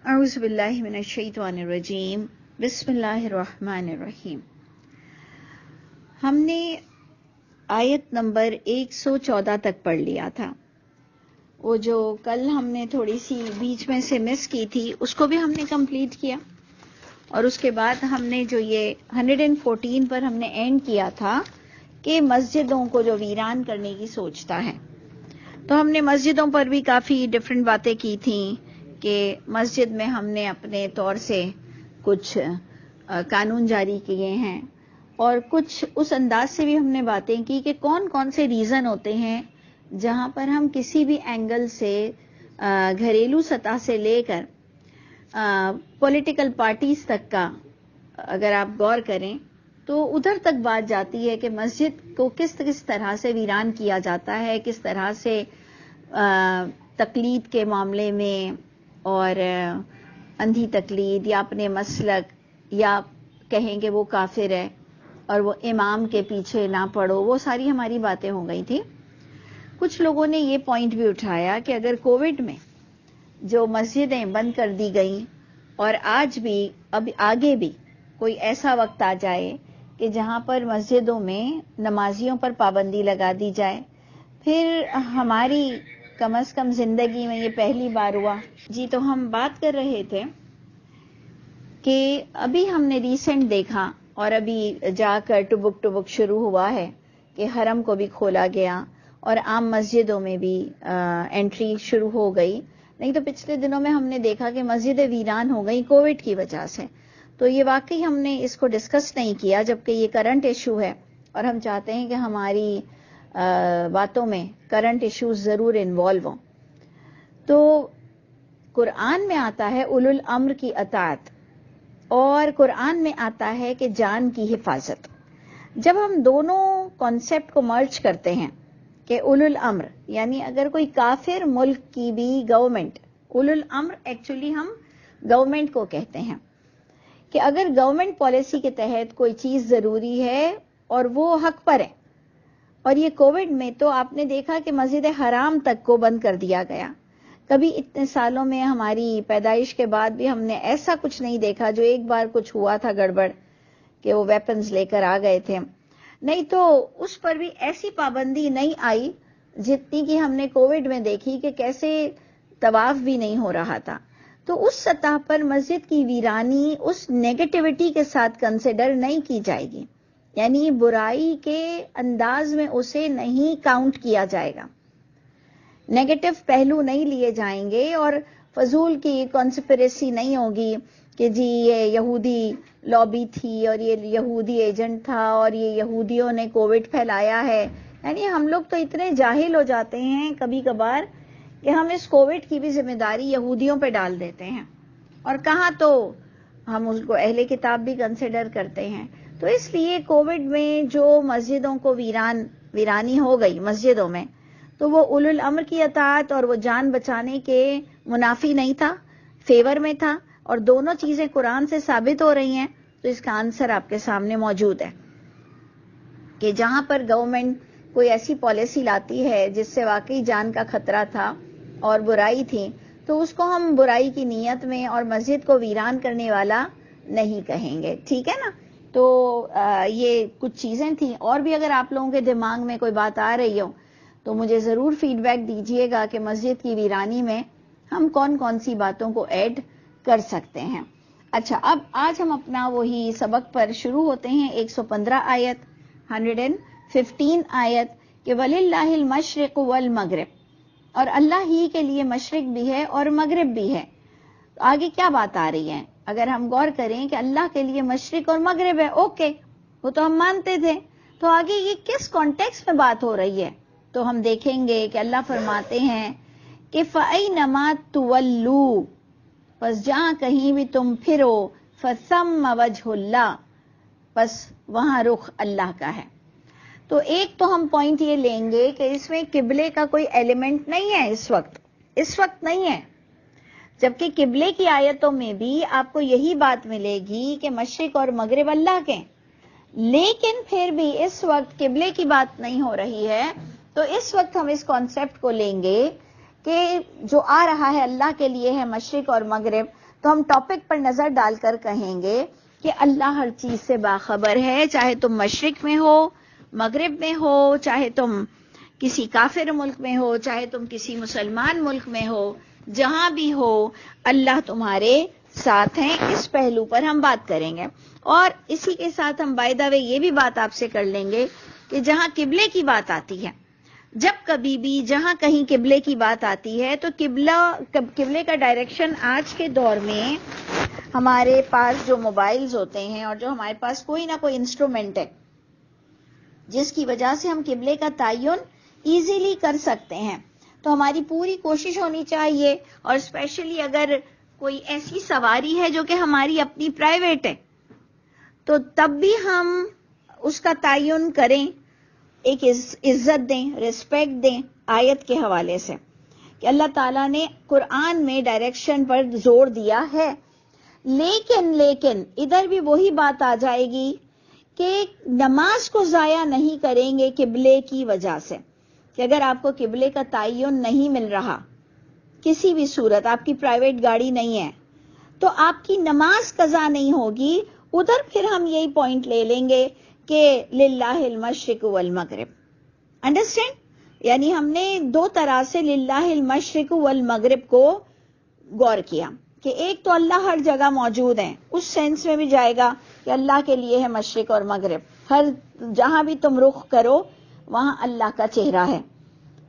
اعوذ باللہ من الشیطان الرجیم بسم اللہ الرحمن الرحیم۔ ہم نے آیت نمبر 114 تک پڑھ لیا تھا۔ وہ جو کل ہم نے تھوڑی سی بیچ میں سے مس کی تھی اس کو بھی ہم نے کمپلیٹ کیا، اور اس کے بعد ہم نے جو یہ 114 پر ہم نے اینڈ کیا تھا کہ مسجدوں کو جو ویران کرنے کی سوچتا ہے، تو ہم نے مسجدوں پر بھی کافی ڈفرینٹ باتیں کی تھیں کہ مسجد میں ہم نے اپنے طور سے کچھ قانون جاری کیے ہیں، اور کچھ اس انداز سے بھی ہم نے باتیں کی کہ کون کون سے ریزن ہوتے ہیں جہاں پر ہم کسی بھی اینگل سے گھریلو سطح سے لے کر پولیٹیکل پارٹیز تک کا اگر آپ غور کریں تو ادھر تک بات جاتی ہے کہ مسجد کو کس طرح سے ویران کیا جاتا ہے، کس طرح سے تقلید کے معاملے میں اور اندھی تقلید یا اپنے مسلک یا کہیں کہ وہ کافر ہے اور وہ امام کے پیچھے نہ پڑو، وہ ساری ہماری باتیں ہو گئی تھی۔ کچھ لوگوں نے یہ پوائنٹ بھی اٹھایا کہ اگر کووڈ میں جو مسجدیں بند کر دی گئیں اور آج بھی اب آگے بھی کوئی ایسا وقت آ جائے کہ جہاں پر مسجدوں میں نمازیوں پر پابندی لگا دی جائے، پھر ہماری کم از کم زندگی میں یہ پہلی بار ہوا۔ جی، تو ہم بات کر رہے تھے کہ ابھی ہم نے ریسنٹ دیکھا اور ابھی جا کر ٹبک شروع ہوا ہے کہ حرم کو بھی کھولا گیا اور عام مسجدوں میں بھی انٹری شروع ہو گئی، نہیں تو پچھلے دنوں میں ہم نے دیکھا کہ مسجدیں ویران ہو گئی کووڈ کی وجہ سے۔ تو یہ واقعی ہم نے اس کو ڈسکس نہیں کیا جبکہ یہ کرنٹ ایشو ہے، اور ہم چاہتے ہیں کہ ہماری باتوں میں کرنٹ ایشوز ضرور انوالو ہوں۔ تو قرآن میں آتا ہے اولو الامر کی اطاعت، اور قرآن میں آتا ہے کہ جان کی حفاظت۔ جب ہم دونوں کانسیپٹ کو مرج کرتے ہیں کہ اولو الامر یعنی اگر کوئی کافر ملک کی بھی گورنمنٹ، اولو الامر ایکچولی ہم گورنمنٹ کو کہتے ہیں کہ اگر گورنمنٹ پالیسی کے تحت کوئی چیز ضروری ہے اور وہ حق پر ہے، اور یہ کووڈ میں تو آپ نے دیکھا کہ مسجد حرام تک کو بند کر دیا گیا۔ کبھی اتنے سالوں میں ہماری پیدائش کے بعد بھی ہم نے ایسا کچھ نہیں دیکھا، جو ایک بار کچھ ہوا تھا گڑبڑ کہ وہ ویپنز لے کر آ گئے تھے، نہیں تو اس پر بھی ایسی پابندی نہیں آئی جتنی کہ ہم نے کووڈ میں دیکھی کہ کیسے طواف بھی نہیں ہو رہا تھا۔ تو اس سطح پر مسجد کی ویرانی اس نیگیٹیوٹی کے ساتھ کنسیڈر نہیں کی جائے گی، یعنی برائی کے انداز میں اسے نہیں کاؤنٹ کیا جائے گا، نیگیٹو پہلو نہیں لیے جائیں گے، اور فضول کی کانسپریسی نہیں ہوگی کہ جی یہ یہودی لابی تھی اور یہ یہودی ایجنٹ تھا اور یہ یہودیوں نے کووڈ پھیلایا ہے۔ یعنی ہم لوگ تو اتنے جاہل ہو جاتے ہیں کبھی کبھار کہ ہم اس کووڈ کی بھی ذمہ داری یہودیوں پہ ڈال دیتے ہیں، اور کہاں تو ہم اس کو اہل کتاب بھی کنسیڈر کرتے ہیں۔ تو اس لیے کووڈ میں جو مسجدوں کو ویرانی ہو گئی مسجدوں میں، تو وہ اولو الامر کی اطاعت اور وہ جان بچانے کے منافی نہیں تھا، فیور میں تھا، اور دونوں چیزیں قرآن سے ثابت ہو رہی ہیں۔ تو اس کا آنسر آپ کے سامنے موجود ہے کہ جہاں پر گورنمنٹ کوئی ایسی پالیسی لاتی ہے جس سے واقعی جان کا خطرہ تھا اور برائی تھی، تو اس کو ہم برائی کی نیت میں اور مسجد کو ویران کرنے والا نہیں کہیں گے، ٹھیک ہے نا؟ تو یہ کچھ چیزیں تھیں، اور بھی اگر آپ لوگوں کے دماغ میں کوئی بات آ رہی ہو تو مجھے ضرور فیڈ بیک دیجئے گا کہ مسجد کی ویرانی میں ہم کون کون سی باتوں کو ایڈ کر سکتے ہیں۔ اچھا، اب آج ہم اپنا وہی سبق پر شروع ہوتے ہیں۔ 115 آیت، 115 آیت کہ وَلِلَّهِ الْمَشْرِقُ وَالْمَغْرِبُ، اور اللہ ہی کے لیے مشرق بھی ہے اور مغرب بھی ہے۔ تو آگے کیا بات آ رہی ہے؟ اگر ہم غور کریں کہ اللہ کے لیے مشرق اور مغرب ہے، اوکے، وہ تو ہم مانتے تھے، تو آگے یہ کس کانٹیکسٹ میں بات ہو رہی ہے؟ تو ہم دیکھیں گے کہ اللہ فرماتے ہیں کہ فَأَيْنَمَا تُوَلُّوا، پس جہاں کہیں بھی تم پھرو، فَثَمَّ وَجْهُ اللَّهِ، پس وہاں رخ اللہ کا ہے۔ تو ایک تو ہم پوائنٹ یہ لیں گے کہ اس میں قبلے کا کوئی ایلیمنٹ نہیں ہے، اس وقت نہیں ہے، جبکہ قبلے کی آیتوں میں بھی آپ کو یہی بات ملے گی کہ مشرق اور مغرب اللہ کے، لیکن پھر بھی اس وقت قبلے کی بات نہیں ہو رہی ہے۔ تو اس وقت ہم اس کانسیپٹ کو لیں گے کہ جو آ رہا ہے اللہ کے لیے ہے مشرق اور مغرب، تو ہم ٹاپک پر نظر ڈال کر کہیں گے کہ اللہ ہر چیز سے باخبر ہے، چاہے تم مشرق میں ہو، مغرب میں ہو، چاہے تم کسی کافر ملک میں ہو، چاہے تم کسی مسلمان ملک میں ہو، جہاں بھی ہو اللہ تمہارے ساتھ ہیں. اس پہلو پر ہم بات کریں گے. اور اسی کے ساتھ ہم بائی دا وے یہ بھی بات آپ سے کر لیں گے کہ جہاں قبلے کی بات آتی ہے، جب کبھی بھی جہاں کہیں قبلے کی بات آتی ہے تو قبلے کا ڈائریکشن آج کے دور میں ہمارے پاس جو موبائلز ہوتے ہیں اور جو ہمارے پاس کوئی نہ کوئی انسٹرومنٹ ہے جس کی وجہ سے ہم قبلے کا تعین ایزیلی کر سکتے ہیں، تو ہماری پوری کوشش ہونی چاہیے. اور اسپیشلی اگر کوئی ایسی سواری ہے جو کہ ہماری اپنی پرائیویٹ ہے تو تب بھی ہم اس کا تعین کریں، ایک عزت دیں، ریسپیکٹ دیں آیت کے حوالے سے کہ اللہ تعالیٰ نے قرآن میں ڈائریکشن پر زور دیا ہے. لیکن ادھر بھی وہی بات آ جائے گی کہ نماز کو ضائع نہیں کریں گے قبلے کی وجہ سے، کہ اگر آپ کو قبلے کا تعین نہیں مل رہا کسی بھی صورت، آپ کی پرائیویٹ گاڑی نہیں ہے تو آپ کی نماز قضا نہیں ہوگی. ادھر پھر ہم یہی پوائنٹ لے لیں گے کہ للہ المشرق والمغرب. انڈرسٹینڈ؟ یعنی ہم نے دو طرح سے للہ المشرق والمغرب کو غور کیا کہ ایک تو اللہ ہر جگہ موجود ہے، اس سینس میں بھی جائے گا کہ اللہ کے لیے ہے مشرق اور مغرب، ہر جہاں بھی تم رخ کرو وہاں اللہ کا چہرہ ہے،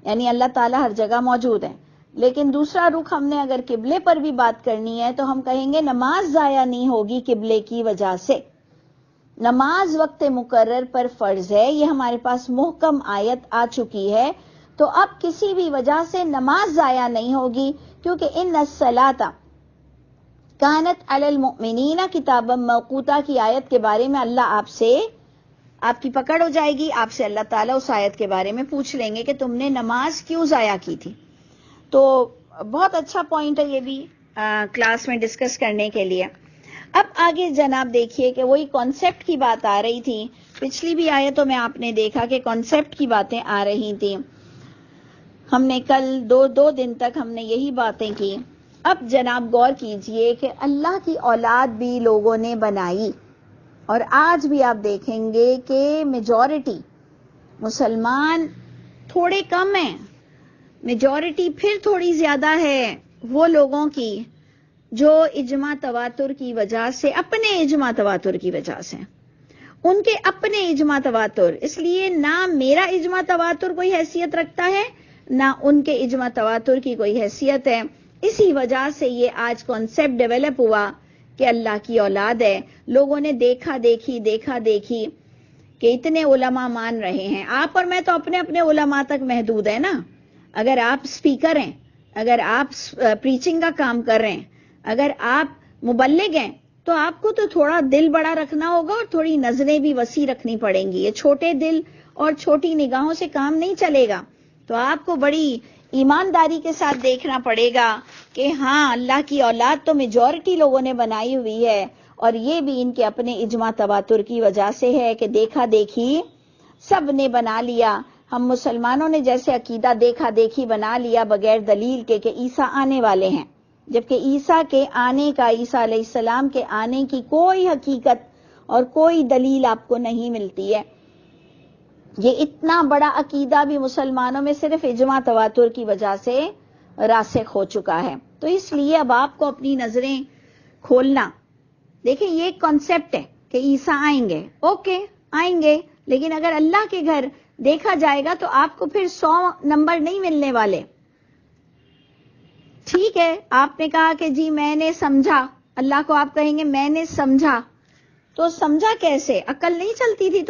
یعنی اللہ تعالیٰ ہر جگہ موجود ہے. لیکن دوسرا رخ ہم نے اگر قبلے پر بھی بات کرنی ہے تو ہم کہیں گے نماز ضائع نہیں ہوگی قبلے کی وجہ سے. نماز وقت مقرر پر فرض ہے، یہ ہمارے پاس محکم آیت آ چکی ہے، تو اب کسی بھی وجہ سے نماز ضائع نہیں ہوگی، کیونکہ ان الصلاۃ کانت علی المؤمنین کتابا موقوتا کی آیت کے بارے میں اللہ آپ کی پکڑ ہو جائے گی، آپ سے اللہ تعالیٰ اس آیت کے بارے میں پوچھ لیں گے کہ تم نے نماز کیوں ضائع کی تھی. تو بہت اچھا پوائنٹ ہے یہ بھی کلاس میں ڈسکس کرنے کے لیے. اب آگے جناب دیکھیے کہ وہی کانسیپٹ کی بات آ رہی تھی، پچھلی بھی آیتوں میں آپ نے دیکھا کہ کانسیپٹ کی باتیں آ رہی تھیں. ہم نے کل دو دن تک ہم نے یہی باتیں کی. اب جناب غور کیجئے کہ اللہ کی اولاد بھی لوگوں نے بنائی، اور آج بھی آپ دیکھیں گے کہ میجورٹی مسلمان تھوڑے کم ہیں، میجورٹی پھر تھوڑی زیادہ ہے وہ لوگوں کی جو اجماع تواتر کی وجہ سے، اپنے اجماع تواتر کی وجہ سے، ان کے اپنے اجماع تواتر، اس لیے نہ میرا اجماع تواتر کوئی حیثیت رکھتا ہے نہ ان کے اجماع تواتر کی کوئی حیثیت ہے. اسی وجہ سے یہ آج کانسیپٹ ڈیولپ ہوا کہ اللہ کی اولاد ہے. لوگوں نے دیکھا دیکھی کہ اتنے علماء مان رہے ہیں. آپ اور میں تو اپنے علماء تک محدود ہیں نا. اگر آپ اسپیکر ہیں، اگر آپ پریچنگ کا کام کر رہے ہیں، اگر آپ مبلغ ہیں تو آپ کو تو تھوڑا دل بڑا رکھنا ہوگا اور تھوڑی نظریں بھی وسیع رکھنی پڑیں گی. یہ چھوٹے دل اور چھوٹی نگاہوں سے کام نہیں چلے گا. تو آپ کو بڑی ایمانداری کے ساتھ دیکھنا پڑے گا کہ ہاں اللہ کی اولاد تو میجورٹی لوگوں نے بنائی ہوئی ہے، اور یہ بھی ان کے اپنے اجماع تواتر کی وجہ سے ہے کہ دیکھا دیکھی سب نے بنا لیا. ہم مسلمانوں نے جیسے عقیدہ دیکھا دیکھی بنا لیا بغیر دلیل کے کہ عیسیٰ آنے والے ہیں، جبکہ عیسیٰ کے آنے کا، عیسیٰ علیہ السلام کے آنے کی کوئی حقیقت اور کوئی دلیل آپ کو نہیں ملتی ہے. یہ اتنا بڑا عقیدہ بھی مسلمانوں میں صرف اجماع تواتر کی وجہ سے راسخ ہو چکا ہے. تو اس لیے اب آپ کو اپنی نظریں کھولنا، دیکھیں یہ ایک کانسیپٹ ہے کہ عیسیٰ آئیں گے، اوکے آئیں گے، لیکن اگر اللہ کے گھر دیکھا جائے گا تو آپ کو پھر 100 نمبر نہیں ملنے والے. ٹھیک ہے، آپ نے کہا کہ جی میں نے سمجھا، اللہ کو آپ کہیں گے میں نے سمجھا، تو سمجھا کیسے؟ عقل نہیں چلتی تھی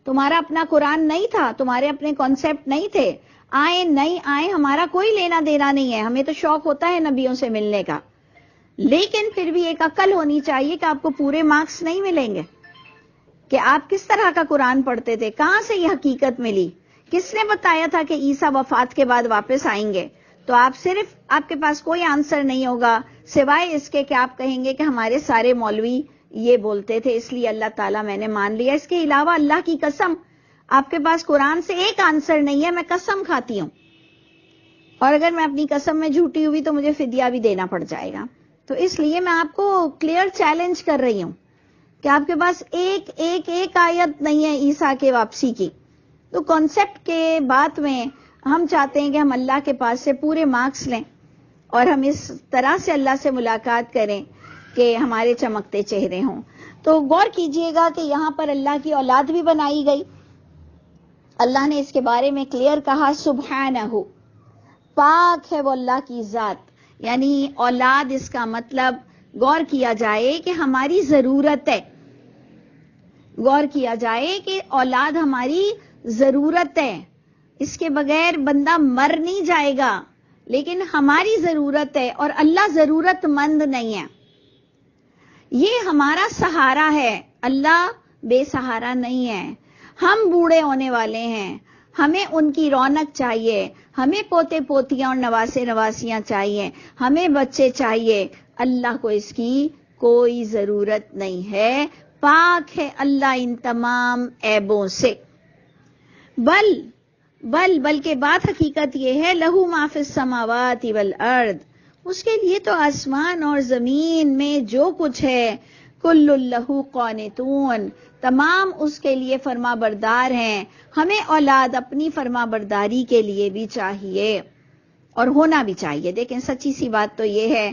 تمہارا اپنا قرآن نہیں تھا، تمہارے اپنے کانسیپٹ نہیں تھے. آئے نہیں آئے ہمارا کوئی لینا دینا نہیں ہے، ہمیں تو شوق ہوتا ہے نبیوں سے ملنے کا، لیکن پھر بھی ایک عقل ہونی چاہیے کہ آپ کو پورے مارکس نہیں ملیں گے کہ آپ کس طرح کا قرآن پڑھتے تھے، کہاں سے یہ حقیقت ملی، کس نے بتایا تھا کہ عیسیٰ وفات کے بعد واپس آئیں گے. تو آپ کے پاس کوئی آنسر نہیں ہوگا سوائے اس کے کہ آپ کہیں گے کہ ہمارے سارے مولوی یہ بولتے تھے اس لیے اللہ تعالیٰ میں نے مان لیا. اس کے علاوہ اللہ کی قسم آپ کے پاس قرآن سے ایک آنسر نہیں ہے، میں قسم کھاتی ہوں، اور اگر میں اپنی قسم میں جھوٹی ہوئی تو مجھے فدیہ بھی دینا پڑ جائے گا. تو اس لیے میں آپ کو کلیئر چیلنج کر رہی ہوں کہ آپ کے پاس ایک آیت نہیں ہے عیسیٰ کے واپسی کی. تو کانسیپٹ کے بات میں ہم چاہتے ہیں کہ ہم اللہ کے پاس سے پورے مارکس لیں اور ہم اس طرح سے اللہ سے ملاقات کریں کہ ہمارے چمکتے چہرے ہوں. تو غور کیجئے گا کہ یہاں پر اللہ کی اولاد بھی بنائی گئی. اللہ نے اس کے بارے میں کلیئر کہا سبحانہ، پاک ہے وہ اللہ کی ذات. یعنی اولاد اس کا مطلب غور کیا جائے کہ ہماری ضرورت ہے. غور کیا جائے کہ اولاد ہماری ضرورت ہے. اس کے بغیر بندہ مر نہیں جائے گا، لیکن ہماری ضرورت ہے اور اللہ ضرورت مند نہیں ہے. یہ ہمارا سہارا ہے، اللہ بے سہارا نہیں ہے. ہم بوڑھے ہونے والے ہیں، ہمیں ان کی رونق چاہیے، ہمیں پوتے پوتیاں اور نواسے نواسیاں چاہیے، ہمیں بچے چاہیے. اللہ کو اس کی کوئی ضرورت نہیں ہے، پاک ہے اللہ ان تمام عیبوں سے. بلکہ بات حقیقت یہ ہے لہو ما فی السماوات والارض، اس کے لیے تو آسمان اور زمین میں جو کچھ ہے کل لہو قانتون، تمام اس کے لیے فرما بردار ہیں. ہمیں اولاد اپنی فرما برداری کے لیے بھی چاہیے اور ہونا بھی چاہیے. دیکھیں سچی سی بات تو یہ ہے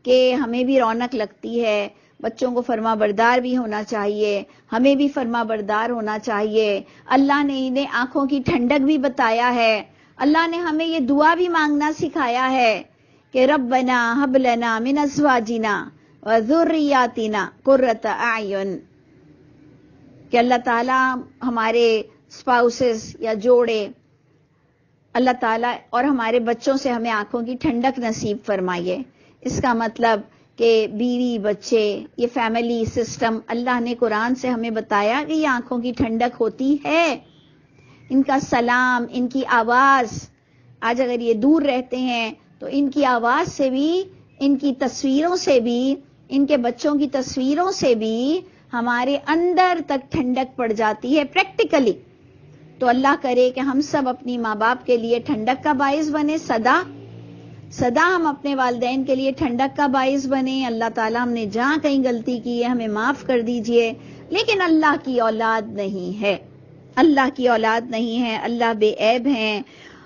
کہ ہمیں بھی رونق لگتی ہے، بچوں کو فرما بردار بھی ہونا چاہیے، ہمیں بھی فرما بردار ہونا چاہیے. اللہ نے انہیں آنکھوں کی ٹھنڈک بھی بتایا ہے. اللہ نے ہمیں یہ دعا بھی مانگنا سکھایا ہے کہ ربنا ہب لنا من ازواجنا وذریاتنا قرۃ اعین، کہ اللہ تعالیٰ ہمارے اسپاؤسز یا جوڑے اللہ تعالیٰ اور ہمارے بچوں سے ہمیں آنکھوں کی ٹھنڈک نصیب فرمائیے. اس کا مطلب کہ بیوی بچے یہ فیملی سسٹم اللہ نے قرآن سے ہمیں بتایا کہ یہ آنکھوں کی ٹھنڈک ہوتی ہے. ان کا سلام، ان کی آواز، آج اگر یہ دور رہتے ہیں تو ان کی آواز سے بھی، ان کی تصویروں سے بھی، ان کے بچوں کی تصویروں سے بھی ہمارے اندر تک ٹھنڈک پڑ جاتی ہے پریکٹیکلی. تو اللہ کرے کہ ہم سب اپنی ماں باپ کے لیے ٹھنڈک کا باعث بنے، سدا ہم اپنے والدین کے لیے ٹھنڈک کا باعث بنے. اللہ تعالیٰ ہم نے جہاں کہیں غلطی کی ہے ہمیں معاف کر دیجئے. لیکن اللہ کی اولاد نہیں ہے، اللہ کی اولاد نہیں ہے، اللہ بے عیب ہیں.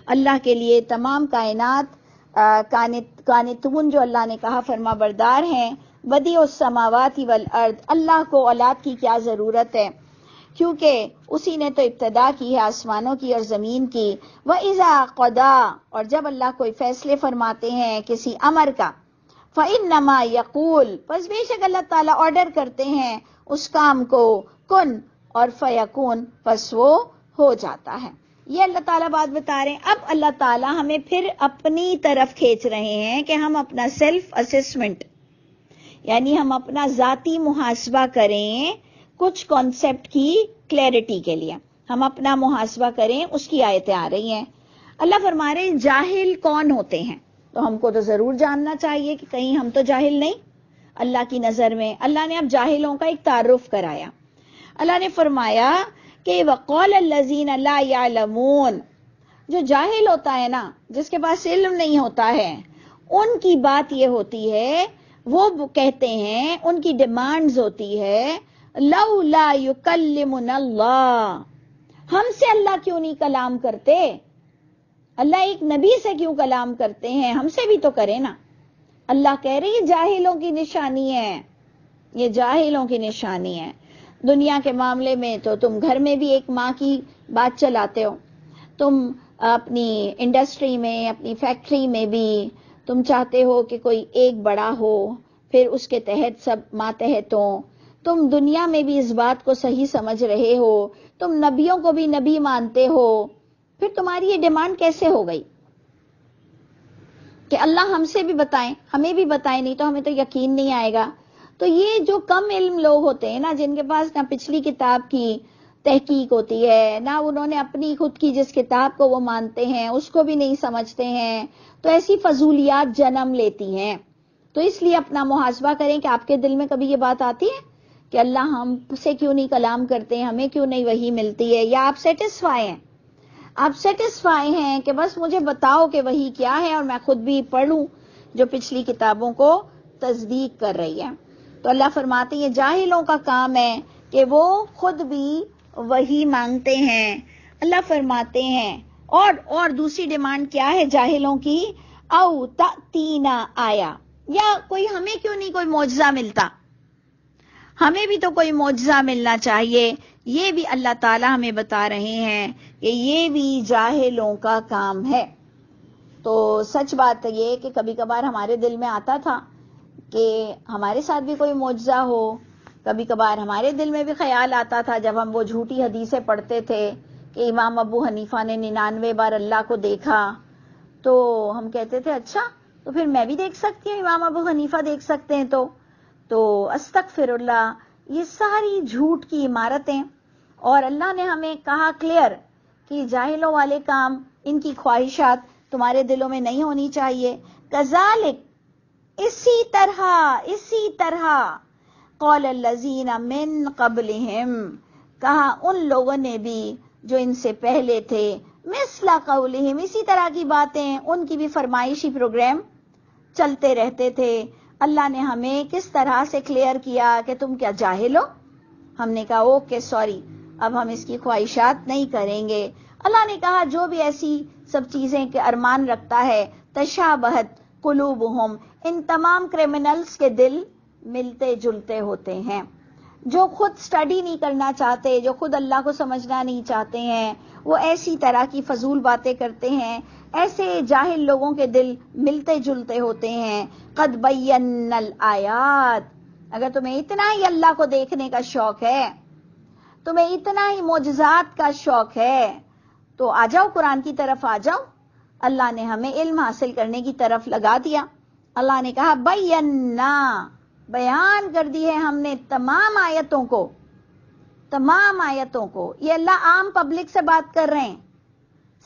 اللہ کے لیے تمام کائنات قانتون جو اللہ نے کہا فرما بردار ہیں. بدیع السماوات والارض، اللہ کو اولاد کی کیا ضرورت ہے، کیونکہ اسی نے تو ابتدا کی ہے آسمانوں کی اور زمین کی. وَإِذَا قَضَىٰ، اور جب اللہ کوئی فیصلے فرماتے ہیں کسی امر کا، فَإِنَّمَا يَقُولُ، پس بے شک اللہ تعالیٰ آرڈر کرتے ہیں اس کام کو، کن اور فیکون، پس وہ ہو جاتا ہے. یہ اللہ تعالیٰ بات بتا رہے ہیں. اب اللہ تعالیٰ ہمیں پھر اپنی طرف کھینچ رہے ہیں کہ ہم اپنا سیلف اسسمنٹ، یعنی ہم اپنا ذاتی محاسبہ کریں کچھ کانسیپٹ کی کلیئرٹی کے لیے. ہم اپنا محاسبہ کریں، اس کی آیتیں آ رہی ہیں. اللہ فرما رہے ہیں جاہل کون ہوتے ہیں، تو ہم کو تو ضرور جاننا چاہیے کہ کہیں ہم تو جاہل نہیں اللہ کی نظر میں. اللہ نے اب جاہلوں کا ایک تعارف کرایا. اللہ نے فرمایا کہ وَقَالَ الَّذِينَ لَا يَعْلَمُونَ، جو جاہل ہوتا ہے نا، جس کے پاس علم نہیں ہوتا ہے، ان کی بات یہ ہوتی ہے، وہ کہتے ہیں، ان کی ڈیمانڈز ہوتی ہے لَوْلَا يُكَلِّمُنَا اللَّهُ، ہم سے اللہ کیوں نہیں کلام کرتے، اللہ ایک نبی سے کیوں کلام کرتے ہیں، ہم سے بھی تو کرے نا. اللہ کہہ رہے یہ جاہلوں کی نشانی ہے، یہ جاہلوں کی نشانی ہے. دنیا کے معاملے میں تو تم گھر میں بھی ایک ماں کی بات چلاتے ہو، تم اپنی انڈسٹری میں، اپنی فیکٹری میں بھی تم چاہتے ہو کہ کوئی ایک بڑا ہو، پھر اس کے تحت سب ماتحت ہوں. تم دنیا میں بھی اس بات کو صحیح سمجھ رہے ہو، تم نبیوں کو بھی نبی مانتے ہو، پھر تمہاری یہ ڈیمانڈ کیسے ہو گئی کہ اللہ ہم سے بھی بتائیں، ہمیں بھی بتائیں، نہیں تو ہمیں تو یقین نہیں آئے گا. تو یہ جو کم علم لوگ ہوتے ہیں نا، جن کے پاس نہ پچھلی کتاب کی تحقیق ہوتی ہے، نہ انہوں نے اپنی خود کی جس کتاب کو وہ مانتے ہیں اس کو بھی نہیں سمجھتے ہیں، تو ایسی فضولیات جنم لیتی ہیں. تو اس لیے اپنا محاسبہ کریں کہ آپ کے دل میں کبھی یہ بات آتی ہے کہ اللہ ہم سے کیوں نہیں کلام کرتے، ہمیں کیوں نہیں وحی ملتی ہے، یا آپ سیٹسفائی ہیں، آپ سیٹسفائی ہیں کہ بس مجھے بتاؤ کہ وحی کیا ہے اور میں خود بھی پڑھوں جو پچھلی کتابوں کو تصدیق کر رہی ہے. تو اللہ فرماتے ہیں یہ جاہلوں کا کام ہے کہ وہ خود بھی وہی مانگتے ہیں. اللہ فرماتے ہیں اور دوسری ڈیمانڈ کیا ہے جاہلوں کی؟ او تأتینا آیا، یا کوئی ہمیں کیوں نہیں کوئی معجزہ ملتا، ہمیں بھی تو کوئی معجزہ ملنا چاہیے. یہ بھی اللہ تعالی ہمیں بتا رہے ہیں کہ یہ بھی جاہلوں کا کام ہے. تو سچ بات یہ کہ کبھی کبھار ہمارے دل میں آتا تھا کہ ہمارے ساتھ بھی کوئی معجزہ ہو. کبھی کبھار ہمارے دل میں بھی خیال آتا تھا جب ہم وہ جھوٹی حدیثیں پڑھتے تھے کہ امام ابو حنیفہ نے 99 بار اللہ کو دیکھا، تو ہم کہتے تھے اچھا تو پھر میں بھی دیکھ سکتی ہوں، امام ابو حنیفہ دیکھ سکتے ہیں. تو استغفر اللہ، یہ ساری جھوٹ کی عمارتیں. اور اللہ نے ہمیں کہا کلیئر کہ جاہلوں والے کام، ان کی خواہشات تمہارے دلوں میں نہیں ہونی چاہیے. کذالک، اسی طرح قول الذین من قبلہم، کہا ان لوگوں نے بھی جو ان سے پہلے تھے، مثل قولہم، اسی طرح کی باتیں، ان کی بھی فرمائشی پروگرام چلتے رہتے تھے. اللہ نے ہمیں کس طرح سے کلیئر کیا کہ تم کیا جاہل ہو؟ ہم نے کہا اوکے سوری، اب ہم اس کی خواہشات نہیں کریں گے. اللہ نے کہا جو بھی ایسی سب چیزیں کے ارمان رکھتا ہے، تشابہت قلوبہم، ان تمام کرمنلز کے دل ملتے جلتے ہوتے ہیں. جو خود سٹڈی نہیں کرنا چاہتے، جو خود اللہ کو سمجھنا نہیں چاہتے ہیں، وہ ایسی طرح کی فضول باتیں کرتے ہیں. ایسے جاہل لوگوں کے دل ملتے جلتے ہوتے ہیں. قد بینا الآیات، اگر تمہیں اتنا ہی اللہ کو دیکھنے کا شوق ہے، تمہیں اتنا ہی معجزات کا شوق ہے، تو آ جاؤ قرآن کی طرف آ جاؤ. اللہ نے ہمیں علم حاصل کرنے کی طرف لگا دیا. اللہ نے کہا بینا، بیان کر دی ہے ہم نے تمام آیتوں کو، تمام آیتوں کو. یہ اللہ عام پبلک سے بات کر رہے ہیں،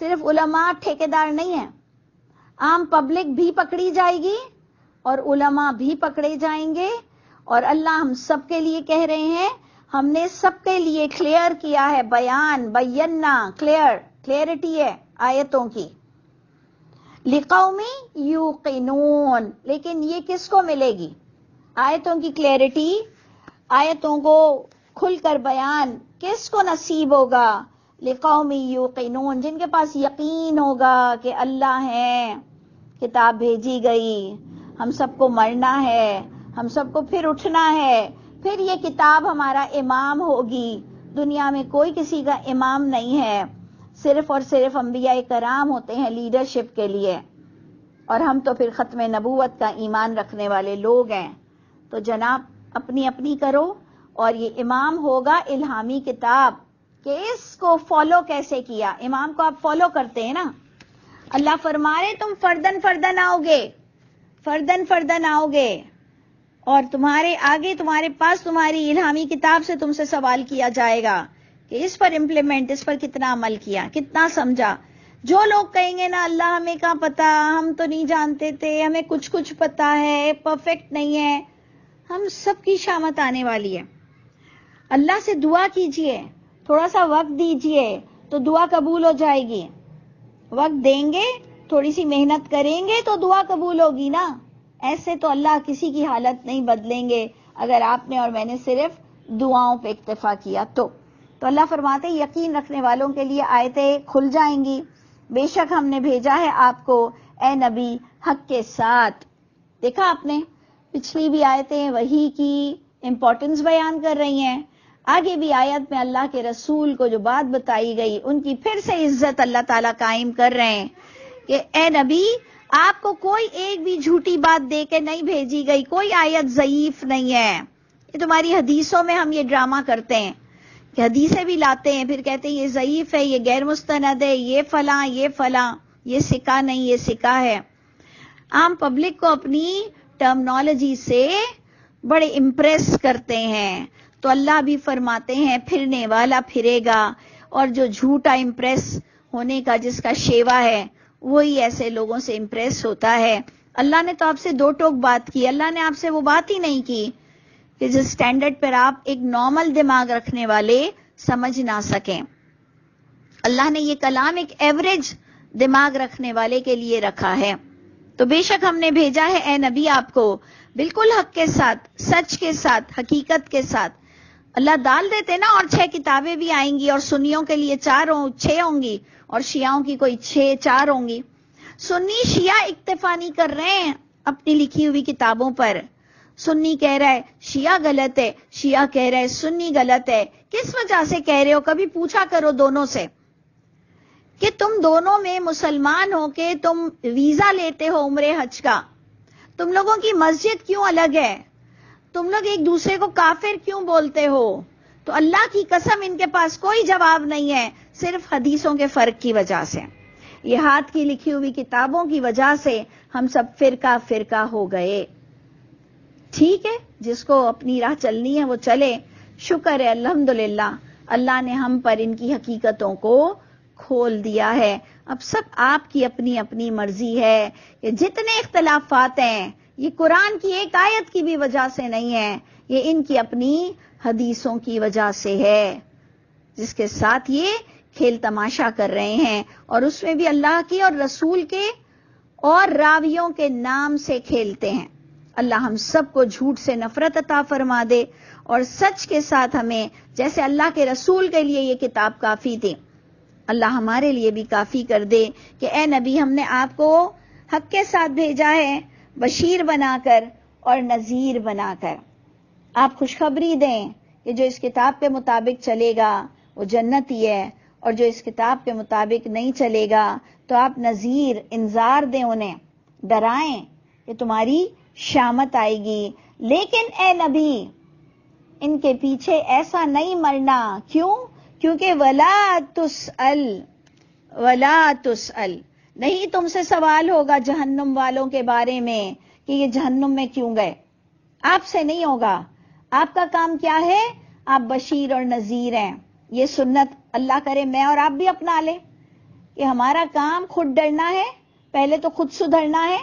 صرف علماء ٹھیکیدار نہیں ہیں. عام پبلک بھی پکڑی جائے گی اور علماء بھی پکڑے جائیں گے. اور اللہ ہم سب کے لیے کہہ رہے ہیں، ہم نے سب کے لیے کلیئر کیا ہے بیان، بینا کلیئرٹی ہے آیتوں کی. لقوم یوقنون، لیکن یہ کس کو ملے گی؟ آیتوں کی کلیئرٹی، آیتوں کو کھل کر بیان کس کو نصیب ہوگا؟ لقوم یوقنون، جن کے پاس یقین ہوگا کہ اللہ ہے، کتاب بھیجی گئی، ہم سب کو مرنا ہے، ہم سب کو پھر اٹھنا ہے، پھر یہ کتاب ہمارا امام ہوگی. دنیا میں کوئی کسی کا امام نہیں ہے، صرف اور صرف انبیاء کرام ہوتے ہیں لیڈرشپ کے لیے، اور ہم تو پھر ختم نبوت کا ایمان رکھنے والے لوگ ہیں. تو جناب اپنی اپنی کرو، اور یہ امام ہوگا الہامی کتاب، کہ اس کو فالو کیسے کیا. امام کو آپ فالو کرتے ہیں نا، اللہ فرما رہے تم فردن فردن آؤ گے، فردن فردن آؤ گے، اور تمہارے آگے تمہارے پاس تمہاری الہامی کتاب سے تم سے سوال کیا جائے گا کہ اس پر امپلیمنٹ، اس پر کتنا عمل کیا، کتنا سمجھا. جو لوگ کہیں گے نا اللہ ہمیں کہاں پتا، ہم تو نہیں جانتے تھے، ہمیں کچھ پتا ہے، پرفیکٹ نہیں ہے، ہم سب کی شامت آنے والی ہے. اللہ سے دعا کیجئے، تھوڑا سا وقت دیجئے تو دعا قبول ہو جائے گی. وقت دیں گے، تھوڑی سی محنت کریں گے تو دعا قبول ہوگی نا. ایسے تو اللہ کسی کی حالت نہیں بدلیں گے اگر آپ نے اور میں نے صرف دعاؤں پہ اکتفا کیا تو. تو اللہ فرماتے ہیں یقین رکھنے والوں کے لیے آیتیں کھل جائیں گی. بے شک ہم نے بھیجا ہے آپ کو اے نبی حق کے ساتھ. دیکھا آپ نے پچھلی بھی آیتیں وحی کی امپورٹنس بیان کر رہی ہیں، آگے بھی آیت میں اللہ کے رسول کو جو بات بتائی گئی ان کی پھر سے عزت اللہ تعالیٰ قائم کر رہے ہیں کہ اے نبی آپ کو کوئی ایک بھی جھوٹی بات دے کے نہیں بھیجی گئی، کوئی آیت ضعیف نہیں ہے. یہ تمہاری حدیثوں میں ہم یہ ڈرامہ کرتے ہیں کہ حدیثیں بھی لاتے ہیں، پھر کہتے ہیں یہ ضعیف ہے، یہ غیر مستند ہے، یہ فلاں یہ فلاں، یہ سکا نہیں یہ سکا ہے. عام پبلک کو اپنی ٹرمنالوجی سے بڑے امپریس کرتے ہیں. تو اللہ بھی فرماتے ہیں پھرنے والا پھرے گا، اور جو جھوٹا امپریس ہونے کا جس کا شیوا ہے وہی ایسے لوگوں سے امپریس ہوتا ہے. اللہ نے تو آپ سے دو ٹوک بات کی، اللہ نے آپ سے وہ بات ہی نہیں کی کہ جس سٹینڈرڈ پر آپ ایک نارمل دماغ رکھنے والے سمجھ نہ سکیں. اللہ نے یہ کلام ایک ایوریج دماغ رکھنے والے کے لیے رکھا ہے. تو بے شک ہم نے بھیجا ہے اے نبی آپ کو بالکل حق کے ساتھ، سچ کے ساتھ، حقیقت کے ساتھ۔ اللہ ڈال دیتے نا، اور 6 کتابیں بھی آئیں گی، اور سنیوں کے لیے 6 ہوں گی، اور شیعوں کی کوئی 4 ہوں گی۔ سنی شیعہ اکتفا نہیں کر رہے ہیں اپنی لکھی ہوئی کتابوں پر۔ سنی کہہ رہا ہے شیعہ غلط ہے، شیعہ کہہ رہا ہے سنی غلط ہے۔ کس وجہ سے کہہ رہے ہو؟ کبھی پوچھا کرو دونوں سے کہ تم دونوں میں مسلمان ہو کے تم ویزا لیتے ہو عمرے حج کا، تم لوگوں کی مسجد کیوں الگ ہے؟ تم لوگ ایک دوسرے کو کافر کیوں بولتے ہو؟ تو اللہ کی قسم ان کے پاس کوئی جواب نہیں ہے، صرف حدیثوں کے فرق کی وجہ سے، یہ ہاتھ کی لکھی ہوئی کتابوں کی وجہ سے ہم سب فرقہ فرقہ ہو گئے۔ ٹھیک ہے، جس کو اپنی راہ چلنی ہے وہ چلے، شکر ہے الحمدللہ اللہ نے ہم پر ان کی حقیقتوں کو کھول دیا ہے۔ اب سب آپ کی اپنی اپنی مرضی ہے کہ جتنے اختلافات ہیں یہ قرآن کی ایک آیت کی بھی وجہ سے نہیں ہے، یہ ان کی اپنی حدیثوں کی وجہ سے ہے، جس کے ساتھ یہ کھیل تماشا کر رہے ہیں، اور اس میں بھی اللہ کی اور رسول کے اور راویوں کے نام سے کھیلتے ہیں۔ اللہ ہم سب کو جھوٹ سے نفرت عطا فرما دے، اور سچ کے ساتھ ہمیں، جیسے اللہ کے رسول کے لیے یہ کتاب کافی تھی، اللہ ہمارے لیے بھی کافی کر دے کہ اے نبی ہم نے آپ کو حق کے ساتھ بھیجا ہے، بشیر بنا کر اور نذیر بنا کر۔ آپ خوشخبری دیں کہ جو اس کتاب کے مطابق چلے گا وہ جنتی ہے، اور جو اس کتاب کے مطابق نہیں چلے گا تو آپ نذیر، انذار دیں، انہیں ڈرائیں کہ تمہاری شامت آئے گی۔ لیکن اے نبی ان کے پیچھے ایسا نہیں مرنا، کیوں؟ کیونکہ ولا تسأل، نہیں تم سے سوال ہوگا جہنم والوں کے بارے میں کہ یہ جہنم میں کیوں گئے، آپ سے نہیں ہوگا۔ آپ کا کام کیا ہے؟ آپ بشیر اور نذیر ہیں۔ یہ سنت اللہ کرے میں اور آپ بھی اپنا لیں کہ ہمارا کام خود ڈرنا ہے، پہلے تو خود سدھرنا ہے،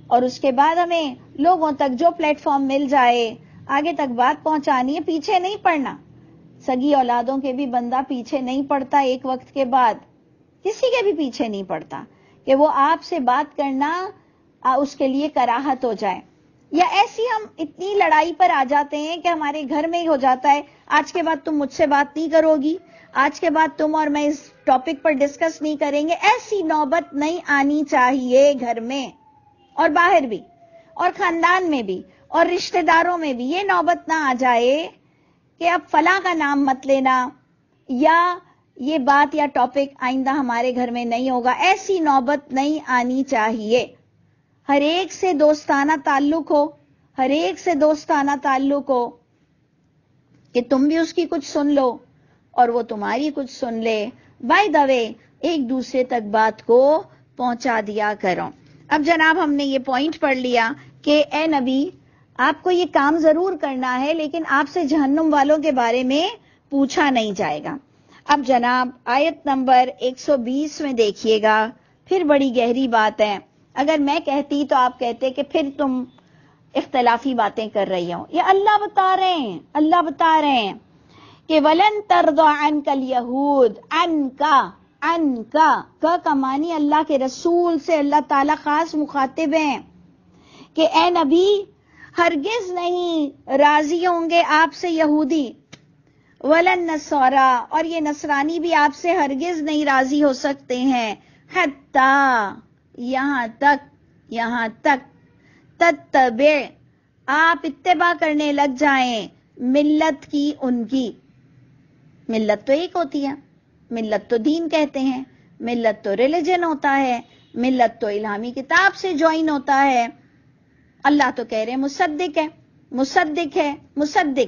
اور اس کے بعد ہمیں لوگوں تک جو پلیٹ فارم مل جائے آگے تک بات پہنچانی ہے، پیچھے نہیں پڑنا۔ سگی اولادوں کے بھی بندہ پیچھے نہیں پڑتا، ایک وقت کے بعد کسی کے بھی پیچھے نہیں پڑتا کہ وہ آپ سے بات کرنا اس کے لیے کراہت ہو جائے، یا ایسی ہم اتنی لڑائی پر آ جاتے ہیں کہ ہمارے گھر میں ہی ہو جاتا ہے، آج کے بعد تم مجھ سے بات نہیں کرو گی، آج کے بعد تم اور میں اس ٹاپک پر ڈسکس نہیں کریں گے۔ ایسی نوبت نہیں آنی چاہیے، گھر میں اور باہر بھی، اور خاندان میں بھی، اور رشتہ داروں میں بھی یہ نوبت نہ آ جائے کہ اب فلاں کا نام مت لینا، یا یہ بات یا ٹاپک آئندہ ہمارے گھر میں نہیں ہوگا۔ ایسی نوبت نہیں آنی چاہیے۔ ہر ایک سے دوستانہ تعلق ہو، ہر ایک سے دوستانہ تعلق ہو کہ تم بھی اس کی کچھ سن لو اور وہ تمہاری کچھ سن لے، بائی دا وے ایک دوسرے تک بات کو پہنچا دیا کرو۔ اب جناب ہم نے یہ پوائنٹ پڑھ لیا کہ اے نبی آپ کو یہ کام ضرور کرنا ہے، لیکن آپ سے جہنم والوں کے بارے میں پوچھا نہیں جائے گا۔ اب جناب آیت نمبر 120 میں دیکھیے گا، پھر بڑی گہری بات ہے۔ اگر میں کہتی تو آپ کہتے کہ پھر تم اختلافی باتیں کر رہی ہو۔ یہ اللہ بتا رہے ہیں کہ وَلَن تَرْضَ عَنْكَ الْيَهُودُ عَنْكَ کا معنی اللہ کے رسول سے اللہ تعالیٰ خاص مخاطب ہیں کہ اے نبی ہرگز نہیں راضی ہوں گے آپ سے یہودی، وَلَن نَصَارَىٰ اور یہ نصرانی بھی آپ سے ہرگز نہیں راضی ہو سکتے ہیں، حتیٰ یہاں تک تتبع آپ اتباع کرنے لگ جائیں ملت کی، ان کی ملت تو ایک ہوتی ہے، ملت تو دین کہتے ہیں، ملت تو ریلیجن ہوتا ہے، ملت تو الہامی کتاب سے جوائن ہوتا ہے۔ اللہ تو کہہ رہے مصدق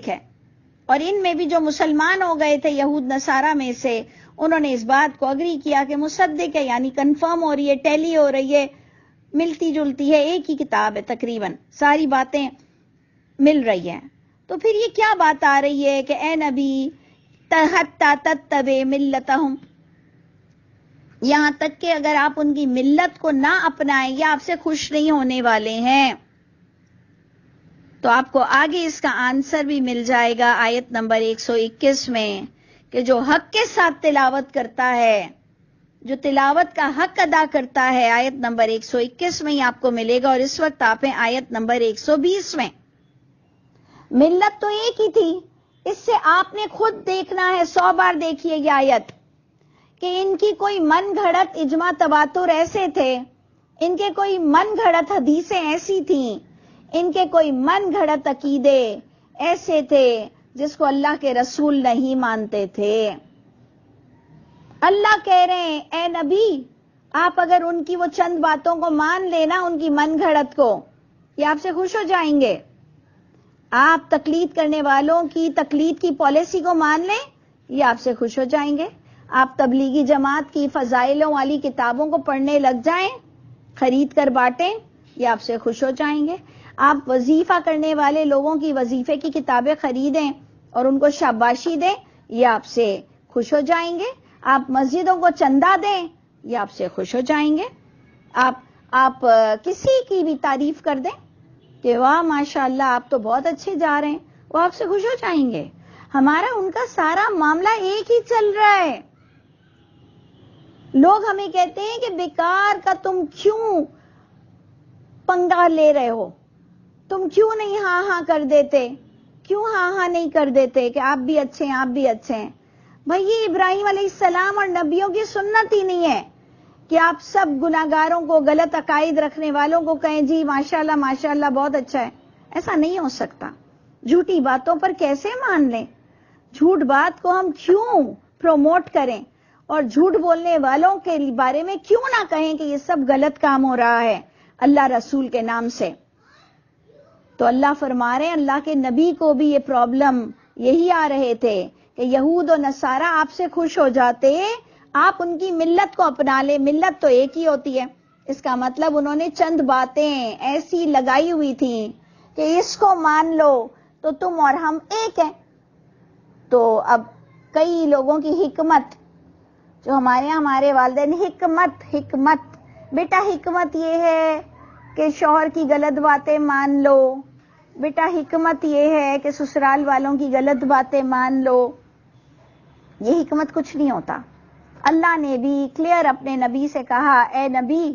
ہے، اور ان میں بھی جو مسلمان ہو گئے تھے یہود نصارہ میں سے، انہوں نے اس بات کو اگری کیا کہ مصدق ہے، یعنی کنفرم ہو رہی ہے، ٹیلی ہو رہی ہے، ملتی جلتی ہے، ایک ہی کتاب ہے، تقریباً ساری باتیں مل رہی ہیں۔ تو پھر یہ کیا بات آ رہی ہے کہ اے نبی حتی تتبع ملتہم، یہاں تک کہ اگر آپ ان کی ملت کو نہ اپنائیں، یا آپ سے خوش نہیں ہونے والے ہیں، تو آپ کو آگے اس کا آنسر بھی مل جائے گا آیت نمبر 121 میں کہ جو حق کے ساتھ تلاوت کرتا ہے، جو تلاوت کا حق ادا کرتا ہے، آیت نمبر 121 میں ہی آپ کو ملے گا، اور اس وقت آپ ہیں آیت نمبر 120 میں۔ ملت تو ایک ہی تھی، اس سے آپ نے خود دیکھنا ہے، 100 بار دیکھیے یہ آیت، کہ ان کی کوئی من گھڑت اجماع تواتر ایسے تھے، ان کے کوئی من گھڑت حدیثیں ایسی تھیں، ان کے کوئی من گھڑت عقیدے ایسے تھے جس کو اللہ کے رسول نہیں مانتے تھے۔ اللہ کہہ رہے ہیں اے نبی، آپ اگر ان کی وہ چند باتوں کو مان لینا، ان کی من گھڑت کو، یہ آپ سے خوش ہو جائیں گے۔ آپ تقلید کرنے والوں کی تقلید کی پالیسی کو مان لیں، یہ آپ سے خوش ہو جائیں گے۔ آپ تبلیغی جماعت کی فضائلوں والی کتابوں کو پڑھنے لگ جائیں، خرید کر بانٹیں، یہ آپ سے خوش ہو جائیں گے۔ آپ وظیفہ کرنے والے لوگوں کی وظیفے کی کتابیں خریدیں اور ان کو شاباشی دیں، یہ آپ سے خوش ہو جائیں گے۔ آپ مسجدوں کو چندہ دیں، یہ آپ سے خوش ہو جائیں گے۔ آپ کسی کی بھی تعریف کر دیں کہ واہ ماشاءاللہ آپ تو بہت اچھے جا رہے ہیں، وہ آپ سے خوش ہو جائیں گے۔ ہمارا ان کا سارا معاملہ ایک ہی چل رہا ہے۔ لوگ ہمیں کہتے ہیں کہ بیکار کا تم کیوں پنگا لے رہے ہو، تم کیوں نہیں ہاں ہاں کر دیتے، کیوں ہاں ہاں نہیں کر دیتے کہ آپ بھی اچھے ہیں، آپ بھی اچھے ہیں۔ بھائی یہ ابراہیم علیہ السلام اور نبیوں کی سنت ہی نہیں ہے کہ آپ سب گناہگاروں کو، غلط عقائد رکھنے والوں کو کہیں جی ماشاءاللہ ماشاءاللہ بہت اچھا ہے۔ ایسا نہیں ہو سکتا۔ جھوٹی باتوں پر کیسے مان لیں؟ جھوٹ بات کو ہم کیوں پروموٹ کریں، اور جھوٹ بولنے والوں کے بارے میں کیوں نہ کہیں کہ یہ سب غلط کام ہو رہا ہے اللہ رسول کے نام سے؟ تو اللہ فرما رہے ہیں اللہ کے نبی کو بھی یہ پرابلم یہی آ رہے تھے کہ یہود و نصارہ آپ سے خوش ہو جاتے، آپ ان کی ملت کو اپنا لے۔ ملت تو ایک ہی ہوتی ہے، اس کا مطلب انہوں نے چند باتیں ایسی لگائی ہوئی تھیں کہ اس کو مان لو تو تم اور ہم ایک ہیں۔ تو اب کئی لوگوں کی حکمت، جو ہمارے والدین حکمت بیٹا حکمت یہ ہے کہ شوہر کی غلط باتیں مان لو، بیٹا حکمت یہ ہے کہ سسرال والوں کی غلط باتیں مان لو۔ یہ حکمت کچھ نہیں ہوتا۔ اللہ نے بھی کلیئر اپنے نبی سے کہا اے نبی،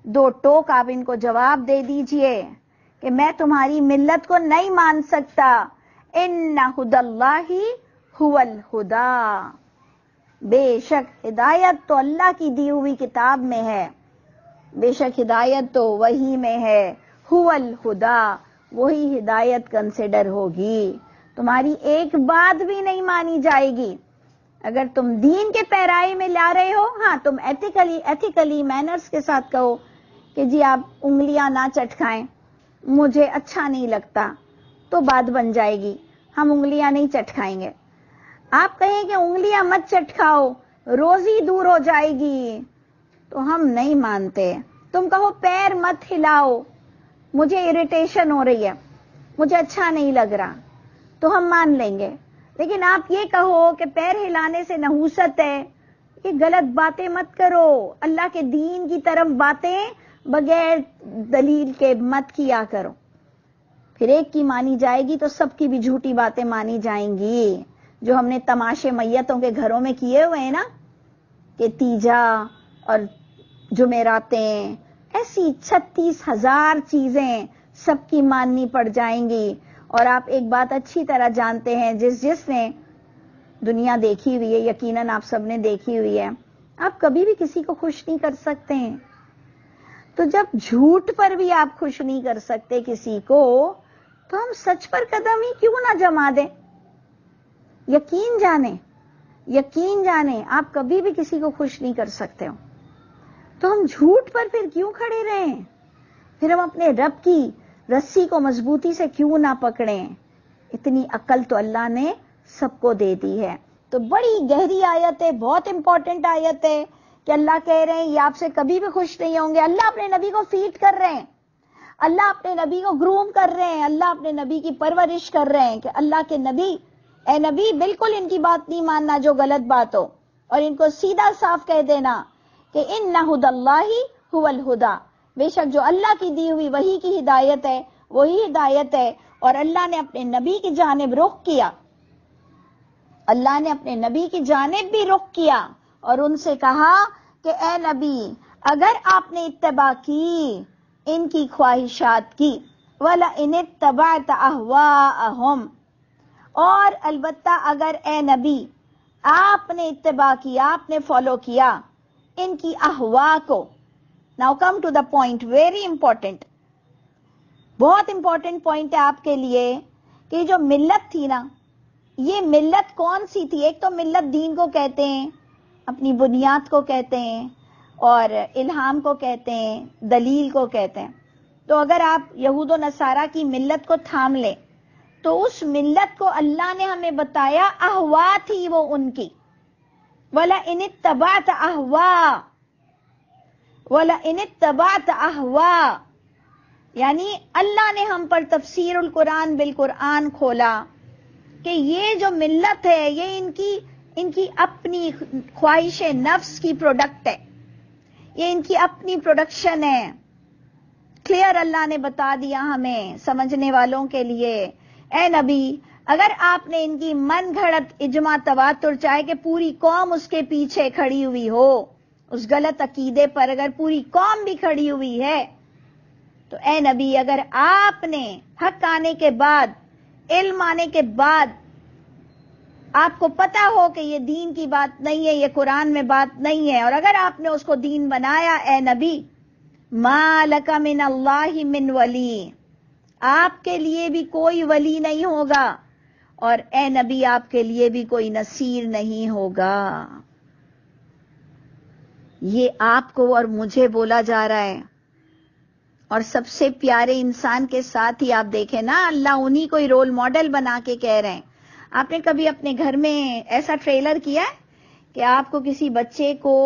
2 ٹوک آپ ان کو جواب دے دیجئے کہ میں تمہاری ملت کو نہیں مان سکتا۔ ان ھدی اللہ ھو الھدی، بے شک ہدایت تو اللہ کی دی ہوئی کتاب میں ہے، بے شک ہدایت تو وہی میں ہے، ھو الھدی، وہی ہدایت کنسیڈر ہوگی۔ تمہاری ایک بات بھی نہیں مانی جائے گی۔ اگر تم دین کے پیرائی میں لا رہے ہو، ہاں تم ایتھیکلی مینرز کے ساتھ کہو کہ جی آپ انگلیاں نہ چٹکھائیں، مجھے اچھا نہیں لگتا، تو بات بن جائے گی، ہم انگلیاں نہیں چٹکھائیں گے۔ آپ کہیں کہ انگلیاں مت چٹکھاؤ، روزی دور ہو جائے گی، تو ہم نہیں مانتے۔ تم کہو پیر مت ہلاؤ، مجھے اریٹیشن ہو رہی ہے، مجھے اچھا نہیں لگ رہا، تو ہم مان لیں گے۔ لیکن آپ یہ کہو کہ پیر ہلانے سے نحوست ہے، یہ غلط باتیں مت کرو، اللہ کے دین کی طرف باتیں بغیر دلیل کے مت کیا کرو۔ پھر ایک کی مانی جائے گی تو سب کی بھی جھوٹی باتیں مانی جائیں گی۔ جو ہم نے تماشے میتوں کے گھروں میں کیے ہوئے ہیں نا، کہ تیجا اور جمعراتیں، ایسی 36,000 چیزیں سب کی ماننی پڑ جائیں گی۔ اور آپ ایک بات اچھی طرح جانتے ہیں، جس نے دنیا دیکھی ہوئی ہے، یقیناً آپ سب نے دیکھی ہوئی ہے، آپ کبھی بھی کسی کو خوش نہیں کر سکتے ہیں۔ تو جب جھوٹ پر بھی آپ خوش نہیں کر سکتے کسی کو، تو ہم سچ پر قدم ہی کیوں نہ جما دیں؟ یقین جانیں آپ کبھی بھی کسی کو خوش نہیں کر سکتے ہو، تو ہم جھوٹ پر پھر کیوں کھڑے رہیں؟ پھر ہم اپنے رب کی رسی کو مضبوطی سے کیوں نہ پکڑیں؟ اتنی عقل تو اللہ نے سب کو دے دی ہے۔ تو بڑی گہری آیت ہے، بہت امپورٹنٹ آیت ہے کہ اللہ کہہ رہے ہیں یہ آپ سے کبھی بھی خوش نہیں ہوں گے۔ اللہ اپنے نبی کو فیڈ کر رہے ہیں، اللہ اپنے نبی کو گروم کر رہے ہیں، اللہ اپنے نبی کی پرورش کر رہے ہیں کہ اللہ کے نبی، اے نبی بالکل ان کی بات نہیں ماننا جو غلط بات ہو، اور ان کو سیدھا صاف کہہ دینا کہ ان ھدی اللہ ھو الھدی، بے شک جو اللہ کی دی ہوئی وحی کی ہدایت ہے وہی ہدایت ہے۔ اور اللہ نے اپنے نبی کی جانب رخ کیا، اللہ نے اپنے نبی کی جانب بھی رخ کیا اور ان سے کہا کہ اے نبی اگر آپ نے اتباع کی ان کی خواہشات کی، وَلَئِنِ اتَّبَعْتَ أَهْوَاءَهُمْ، اور البتہ اگر اے نبی آپ نے اتباع کیا، آپ نے فالو کیا ان کی احوا کو. Now come to the point, very important, بہت امپورٹنٹ پوائنٹ ہے آپ کے لیے کہ جو ملت تھی نا، یہ ملت کون سی تھی؟ ایک تو ملت دین کو کہتے ہیں، اپنی بنیاد کو کہتے ہیں، اور الہام کو کہتے ہیں، دلیل کو کہتے ہیں. تو اگر آپ یہود و نصارہ کی ملت کو تھام لیں تو اس ملت کو اللہ نے ہمیں بتایا احوا تھی وہ ان کی. وَلَئِنِ اتَّبَعْتَ أَهْوَاءَ، وَلَئِنِ اتَّبَعْتَ أَهْوَاءَ، یعنی اللہ نے ہم پر تفسیر القرآن بالقرآن کھولا کہ یہ جو ملت ہے یہ ان کی اپنی خواہش نفس کی پروڈکٹ ہے، یہ ان کی اپنی پروڈکشن ہے. کلیئر اللہ نے بتا دیا ہمیں سمجھنے والوں کے لیے. اے نبی اگر آپ نے ان کی من گھڑت اجماع تواتر، چاہے کہ پوری قوم اس کے پیچھے کھڑی ہوئی ہو، اس غلط عقیدے پر اگر پوری قوم بھی کھڑی ہوئی ہے، تو اے نبی اگر آپ نے حق آنے کے بعد، علم آنے کے بعد آپ کو پتا ہو کہ یہ دین کی بات نہیں ہے، یہ قرآن میں بات نہیں ہے، اور اگر آپ نے اس کو دین بنایا، اے نبی ما لک من اللہ من ولی، آپ کے لیے بھی کوئی ولی نہیں ہوگا، اور اے نبی آپ کے لیے بھی کوئی نصیر نہیں ہوگا. یہ آپ کو اور مجھے بولا جا رہا ہے، اور سب سے پیارے انسان کے ساتھ ہی آپ دیکھیں نا، اللہ انہی کوئی رول ماڈل بنا کے کہہ رہے ہیں. آپ نے کبھی اپنے گھر میں ایسا ٹریلر کیا ہے کہ آپ کو کسی بچے کو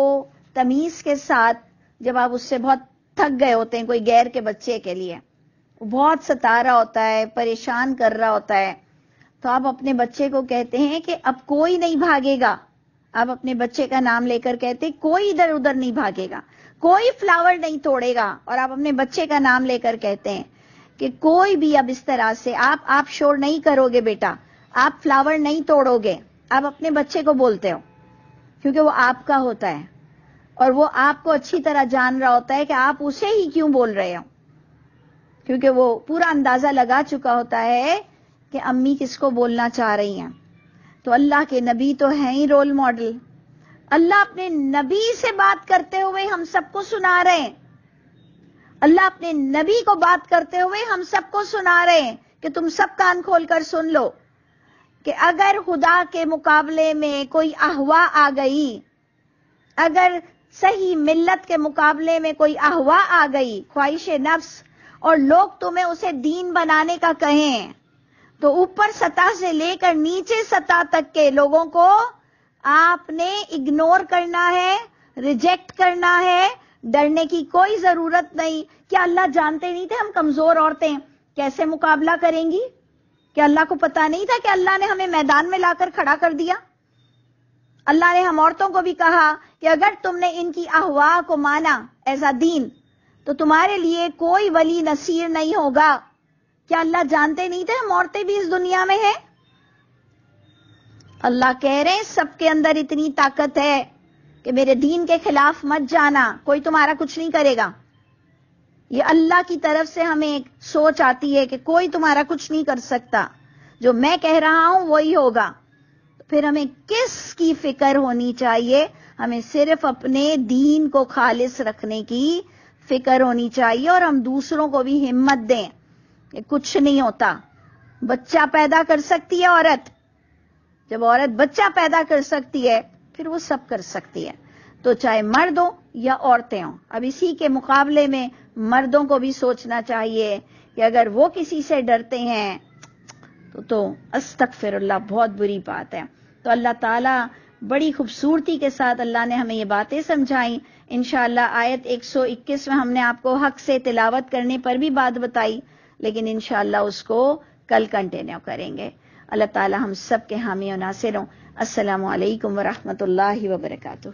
تمیز کے ساتھ، جب آپ اس سے بہت تھک گئے ہوتے ہیں، کوئی غیر کے بچے کے لیے بہت ستا رہا ہوتا ہے، پریشان کر رہا ہوتا ہے، تو آپ اپنے بچے کو کہتے ہیں کہ اب کوئی نہیں بھاگے گا. آپ اپنے بچے کا نام لے کر کہتے ہیں کوئی ادھر ادھر نہیں بھاگے گا، کوئی فلاور نہیں توڑے گا. اور آپ اپنے بچے کا نام لے کر کہتے ہیں کہ کوئی بھی اب اس طرح سے آپ شور نہیں کرو گے بیٹا، آپ فلاور نہیں توڑو گے. آپ اپنے بچے کو بولتے ہو کیونکہ وہ آپ کا ہوتا ہے، اور وہ آپ کو اچھی طرح جان رہا ہوتا ہے کہ آپ اسے ہی کیوں بول رہے ہو، کیونکہ وہ پورا اندازہ لگا چکا ہوتا ہے کہ امی کس کو بولنا چاہ رہی ہیں. تو اللہ کے نبی تو ہیں ہی رول ماڈل. اللہ اپنے نبی سے بات کرتے ہوئے ہم سب کو سنا رہے ہیں، اللہ اپنے نبی کو بات کرتے ہوئے ہم سب کو سنا رہے ہیں کہ تم سب کان کھول کر سن لو کہ اگر خدا کے مقابلے میں کوئی احوا آ گئی، اگر صحیح ملت کے مقابلے میں کوئی احوا آ گئی، خواہش نفس، اور لوگ تمہیں اسے دین بنانے کا کہیں، تو اوپر سطح سے لے کر نیچے سطح تک کے لوگوں کو آپ نے اگنور کرنا ہے، ریجیکٹ کرنا ہے. ڈرنے کی کوئی ضرورت نہیں. کیا اللہ جانتے نہیں تھے ہم کمزور عورتیں کیسے مقابلہ کریں گی؟ کیا اللہ کو پتا نہیں تھا کہ اللہ نے ہمیں میدان میں لا کر کھڑا کر دیا؟ اللہ نے ہم عورتوں کو بھی کہا کہ اگر تم نے ان کی احوا کو مانا ایز اے دین تو تمہارے لیے کوئی ولی نصیر نہیں ہوگا. کیا اللہ جانتے نہیں تھے ہم عورتیں بھی اس دنیا میں ہیں؟ اللہ کہہ رہے ہیں سب کے اندر اتنی طاقت ہے کہ میرے دین کے خلاف مت جانا، کوئی تمہارا کچھ نہیں کرے گا. یہ اللہ کی طرف سے ہمیں ایک سوچ آتی ہے کہ کوئی تمہارا کچھ نہیں کر سکتا، جو میں کہہ رہا ہوں وہی ہوگا. پھر ہمیں کس کی فکر ہونی چاہیے؟ ہمیں صرف اپنے دین کو خالص رکھنے کی فکر ہونی چاہیے، اور ہم دوسروں کو بھی ہمت دیں کہ کچھ نہیں ہوتا. بچہ پیدا کر سکتی ہے عورت، جب عورت بچہ پیدا کر سکتی ہے پھر وہ سب کر سکتی ہے، تو چاہے مرد ہوں یا عورتیں ہوں. اب اسی کے مقابلے میں مردوں کو بھی سوچنا چاہیے کہ اگر وہ کسی سے ڈرتے ہیں تو استغفر اللہ، بہت بری بات ہے. تو اللہ تعالیٰ بڑی خوبصورتی کے ساتھ اللہ نے ہمیں یہ باتیں سمجھائیں. انشاءاللہ آیت 121 میں ہم نے آپ کو حق سے تلاوت کرنے پر بھی بات بتائی، لیکن انشاءاللہ اس کو کل کنٹینیو کریں گے. اللہ تعالیٰ ہم سب کے حامی و ناصر ہوں. السلام علیکم ورحمۃ اللہ وبرکاتہ.